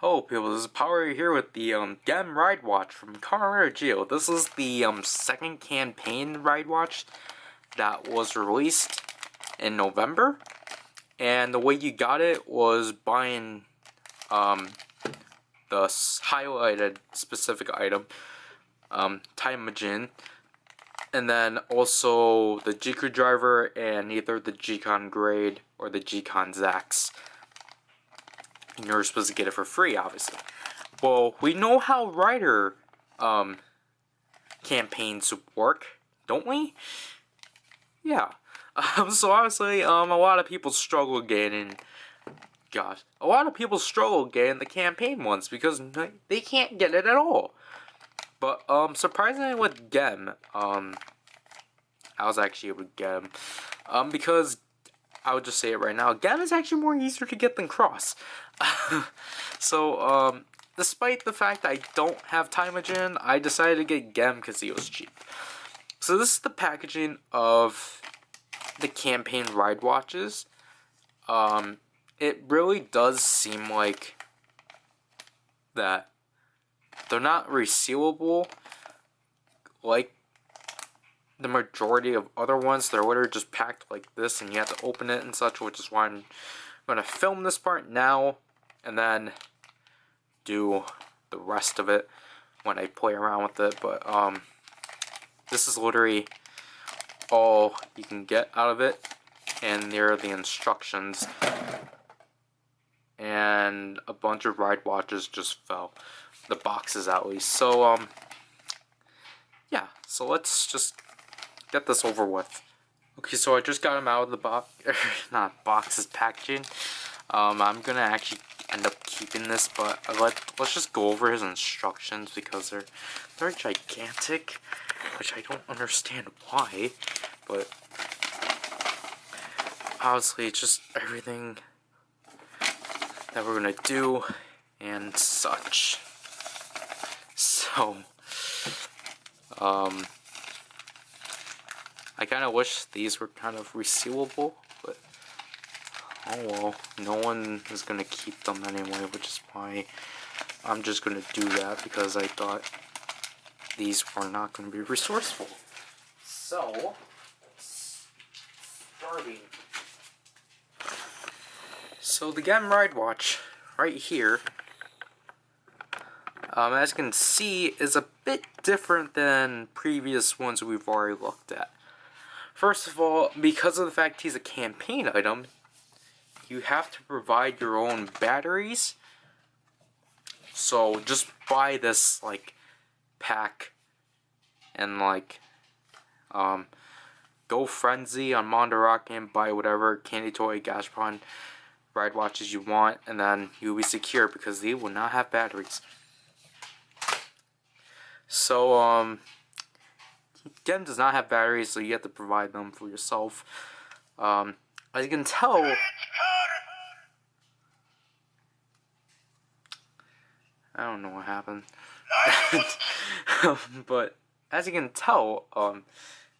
Hello people, this is PowerRider here with the Genm Ridewatch from Kamen Rider Zi-O. This is the second campaign Ridewatch that was released in November, and the way you got it was buying the highlighted specific item, Time and then also the G-Crew driver and either the G-Con grade or the G-Con Zax. You're supposed to get it for free, obviously. Well, we know how Rider campaigns work, don't we? Yeah. So obviously, a lot of people struggle getting, a lot of people struggle getting the campaign ones because they can't get it at all. But surprisingly with Genm, I was actually able to get them, because I would just say it right now, Genm is actually more easier to get than Cross. So, despite the fact I don't have Time, I decided to get Genm because it was cheap. So this is the packaging of the campaign ride watches. It really does seem like that they're not resealable like the majority of other ones. They're literally just packed like this and you have to open it and such, which is why I'm going to film this part now and then do the rest of it when I play around with it. But this is literally all you can get out of it, and there are the instructions, and a bunch of ride watches just fell, the boxes at least. So yeah, so let's just get this over with. Okay, so I just got them out of the box, not boxes, packaging. I'm gonna actually end up keeping this, but let's just go over his instructions because they're gigantic, which I don't understand why, but obviously it's just everything that we're gonna do and such. So, I kind of wish these were kind of resealable, but oh well, no one is going to keep them anyway, which is why I'm just going to do that, because I thought these were not going to be resourceful. So, starting. So the Genm Ridewatch, right here, as you can see, is a bit different than previous ones we've already looked at. First of all, because of the fact he's a campaign item, you have to provide your own batteries. So just buy this like pack and like go frenzy on Mondorock and buy whatever candy toy, Gashpon, ride watches you want, and then you'll be secure because they will not have batteries. So Genm does not have batteries, so you have to provide them for yourself. As you can tell, I don't know what happened. But as you can tell,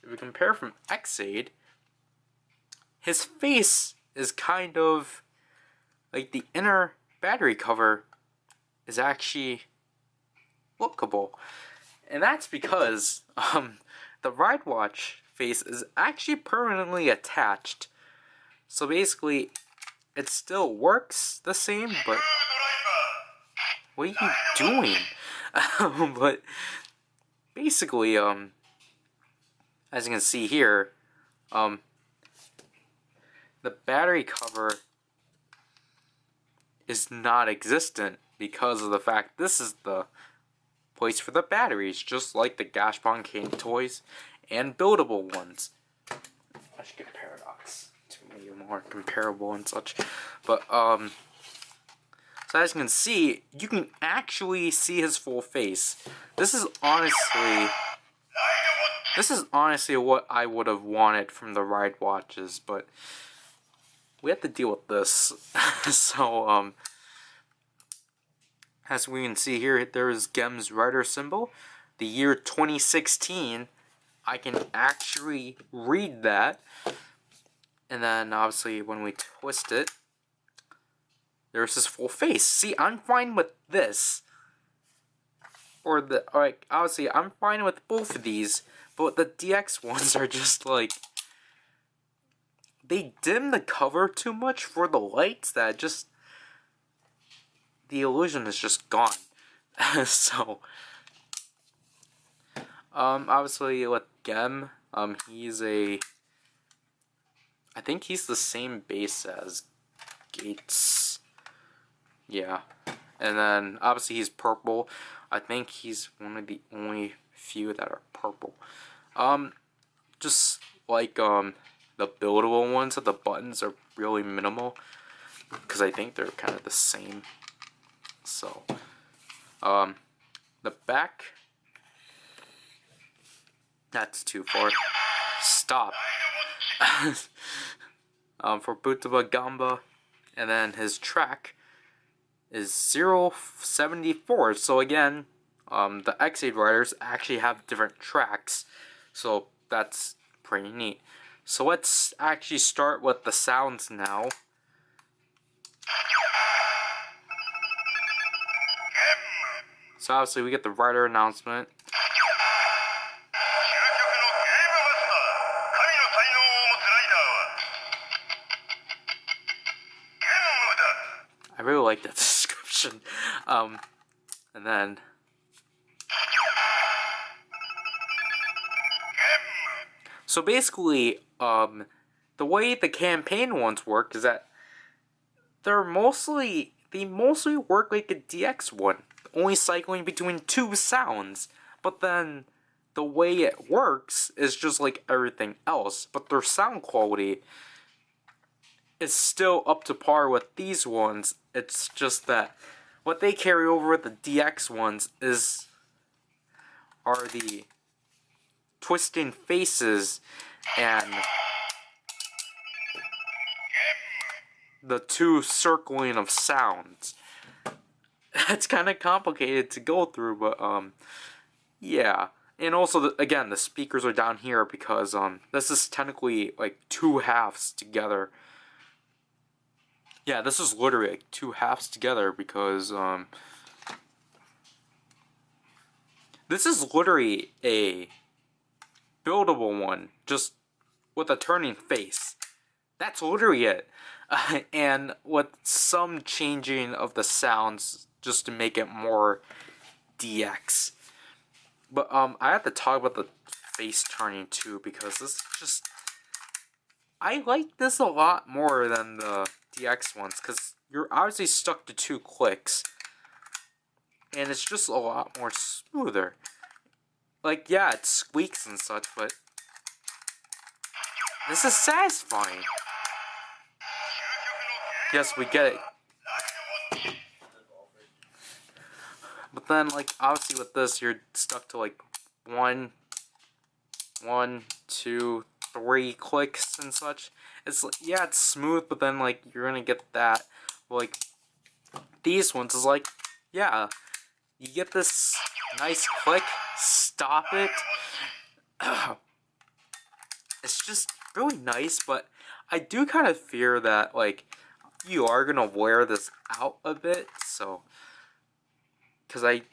if we compare from Xaid, his face is kind of like the inner battery cover is actually lookable. And that's because the ride watch face is actually permanently attached. So basically, it still works the same, but what are you doing? But basically, as you can see here, the battery cover is not existent because of the fact this is the place for the batteries, just like the Gashpon candy toys and buildable ones. I should get Paradox to be more comparable and such. But so as you can see, you can actually see his full face. This is honestly what I would have wanted from the ride watches, but we have to deal with this. So as we can see here, there is Gem's Rider symbol. The year 2016, I can actually read that. And then obviously when we twist it, there's his full face. See, I'm fine with this. Obviously, I'm fine with both of these, but the DX ones are just like, they dim the cover too much for the lights that just, the illusion is just gone. So, obviously with Genm, he's I think he's the same base as Gates. Yeah. And then, obviously he's purple. I think he's one of the only few that are purple. Just like, the buildable ones, the buttons are really minimal. Because I think they're kind of the same. So, the back, that's too far. Stop. For Butaba Gamba, and then his track is 074. So again, the X8 riders actually have different tracks, so that's pretty neat. So let's actually start with the sounds now. So obviously we get the rider announcement. I really like that description. And then so basically, the way the campaign ones work is that they mostly work like a DX one, only cycling between two sounds. But then the way it works is just like everything else, but their sound quality is still up to par with these ones. It's just that what they carry over with the DX ones are the twisting faces and the two circling of sounds. That's kind of complicated to go through, but yeah. And also, again, the speakers are down here because this is technically like two halves together. Yeah, this is literally like two halves together because this is literally a buildable one, just with a turning face. That's literally it. And with some changing of the sounds just to make it more DX. But I have to talk about the face turning too, because this just, I like this a lot more than the DX ones, because you're obviously stuck to 2 clicks, and it's just a lot more smoother. Like, yeah, it squeaks and such, but this is satisfying. Yes, we get it. But then, like, obviously with this, you're stuck to like 1, 2, 3 clicks and such. It's like, yeah, it's smooth, but then like you're gonna get that. Like these ones is like, yeah, you get this nice click, stop it. It's just really nice, but I do kind of fear that like you are gonna wear this out a bit, so because I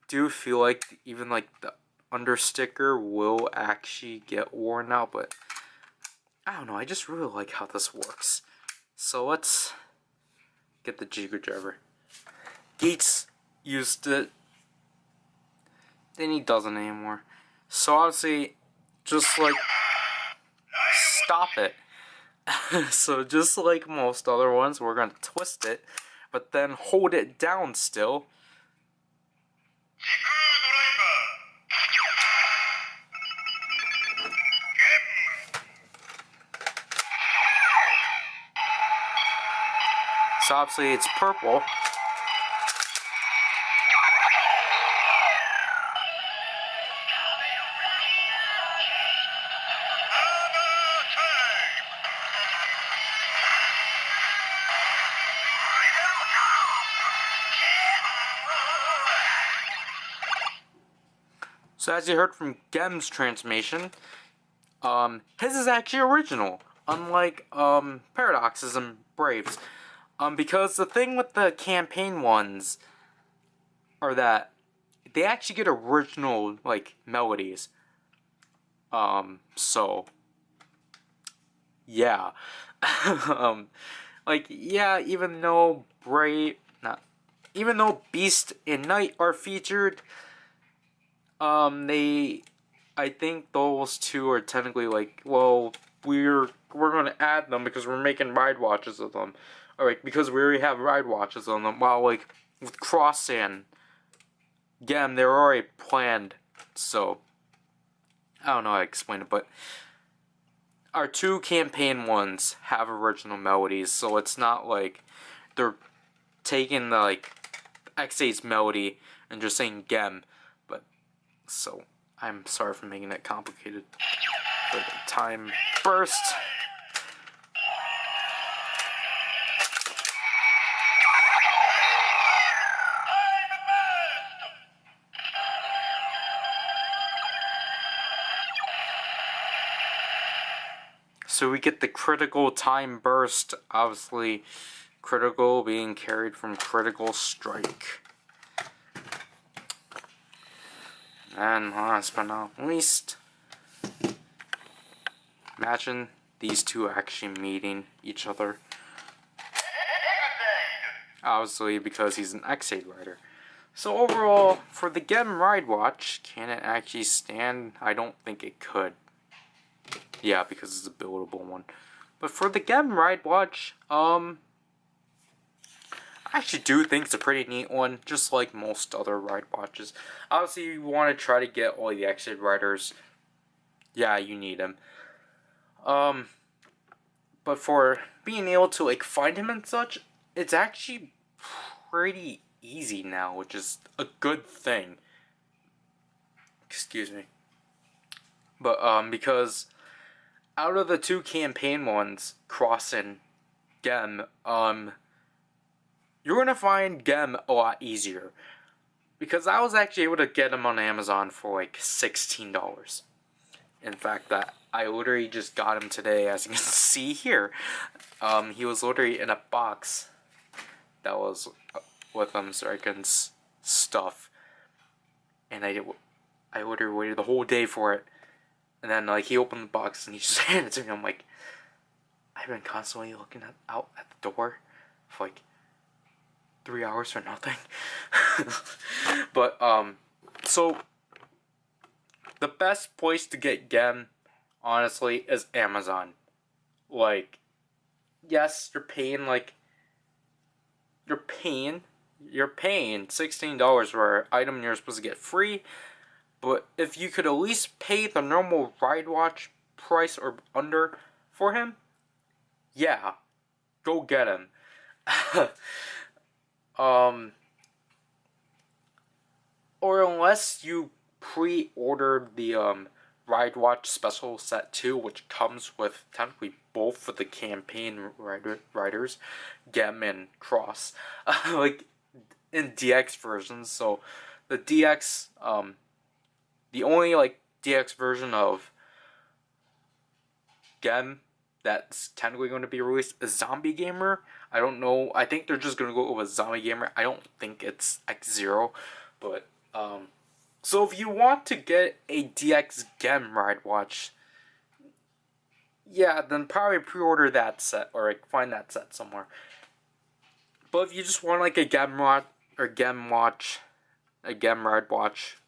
do feel like even like the under sticker will actually get worn out, but I don't know, I just really like how this works. So let's get the Jigger driver. Gates used it, then he doesn't anymore. So obviously, just like, stop it. So just like most other ones, we're gonna twist it, but then hold it down still. So obviously it's purple. So as you heard from Gem's transmission, his is actually original, unlike Paradox's and Brave's. Because the thing with the campaign ones are that they actually get original, like, melodies. So, yeah. Like, yeah, even though Beast and Knight are featured, I think those two are technically like, well, we're gonna add them because we're making ride watches of them, or like because we already have ride watches on them. While like with Cross and Gem, they're already planned. So I don't know how to explain it, but our two campaign ones have original melodies, so it's not like they're taking the like X8's melody and just saying Gem. But so I'm sorry for making it complicated. For the time burst. So we get the critical time burst, obviously critical being carried from critical strike. And last but not least, imagine these two actually meeting each other. Obviously because he's an X8 rider. So overall, for the Genm Ridewatch, can it actually stand? I don't think it could. Yeah, because it's a buildable one. But for the Genm Ridewatch, I actually do think it's a pretty neat one, just like most other ride watches. Obviously, you want to try to get all the X8 riders. Yeah, you need them. But for being able to like find him and such, it's actually pretty easy now, which is a good thing. Excuse me. But because out of the two campaign ones, Cross and Gem, you're gonna find Gem a lot easier. Because I was actually able to get him on Amazon for like $16. In fact, that I literally just got him today, as you can see here. He was literally in a box that was with him, so I can stuff. And I literally waited the whole day for it. And then like he opened the box and he just handed it to me. I'm like, I've been constantly looking out at the door for like 3 hours for nothing. But so the best place to get Gem, honestly, is Amazon. Like, yes, you're paying $16 for an item you're supposed to get free. But if you could at least pay the normal ride watch price or under for him, yeah, go get him. Or unless you pre-ordered the Ride Watch Special Set 2, which comes with technically both of the campaign riders, Gem and Cross, like in DX versions. So the DX, the only like DX version of Gem that's technically going to be released is Zombie Gamer. I don't know. I think they're just going to go with Zombie Gamer. I don't think it's X0, but so if you want to get a DX Gem Ride Watch, yeah, then probably pre-order that set or like find that set somewhere. But if you just want like a Gem Ride Watch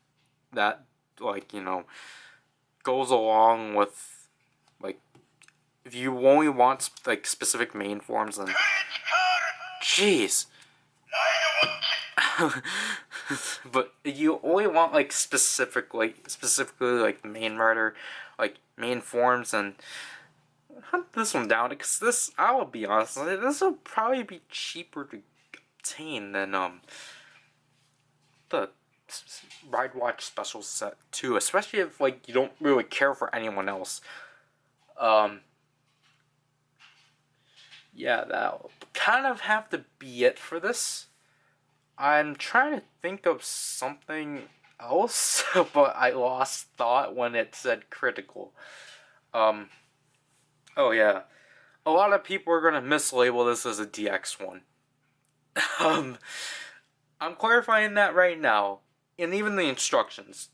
that like, you know, goes along with like, if you only want like specific main forms, then jeez. But you only want like specifically like main rider, like main forms, and hunt this one down because this, I will be honest, this will probably be cheaper to obtain than the Ride Watch Special Set 2, especially if like you don't really care for anyone else. Yeah, that'll kind of have to be it for this. I'm trying to think of something else, but I lost thought when it said critical. Oh yeah. a lot of people are going to mislabel this as a DX one. I'm clarifying that right now, and even the instructions.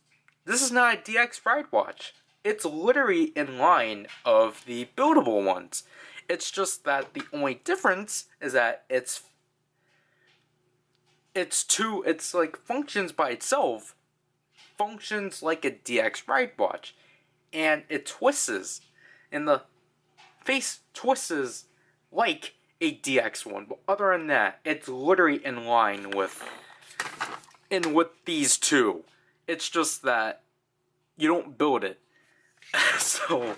This is not a DX Ridewatch. It's literally in line of the buildable ones. It's just that the only difference is that it's like functions by itself, functions like a DX Ridewatch, and it twists, and the face twists like a DX one. But other than that, it's literally in line with these two. It's just that you don't build it. So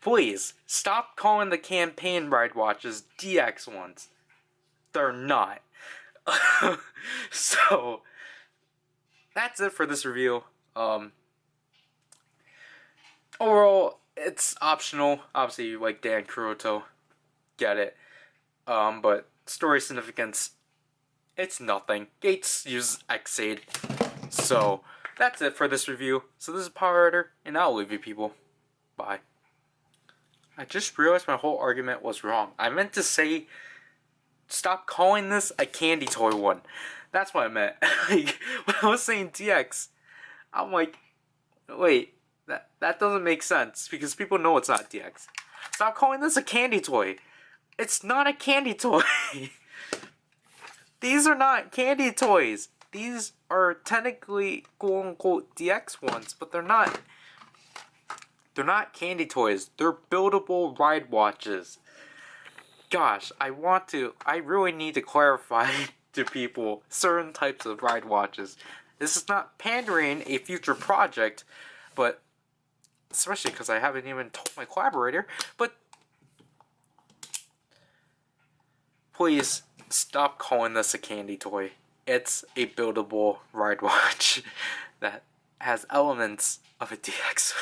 please stop calling the campaign Ridewatches DX ones. They're not. So that's it for this review. Overall, it's optional. Obviously, you like Dan Kuroto, get it. But story significance, it's nothing. Gates uses Xaid. So that's it for this review. So this is PowerRider, and I'll leave you people. Bye. I just realized my whole argument was wrong. I meant to say, stop calling this a candy toy one. That's what I meant. Like, when I was saying DX, I'm like, wait, that doesn't make sense, because people know it's not DX. Stop calling this a candy toy. It's not a candy toy. These are not candy toys. These are technically quote-unquote DX ones, but they're not. They're not candy toys. They're buildable ride watches. Gosh, I really need to clarify to people certain types of ride watches. This is not pandering a future project, but especially because I haven't even told my collaborator, but please stop calling this a candy toy. It's a buildable ride watch that has elements of a DX.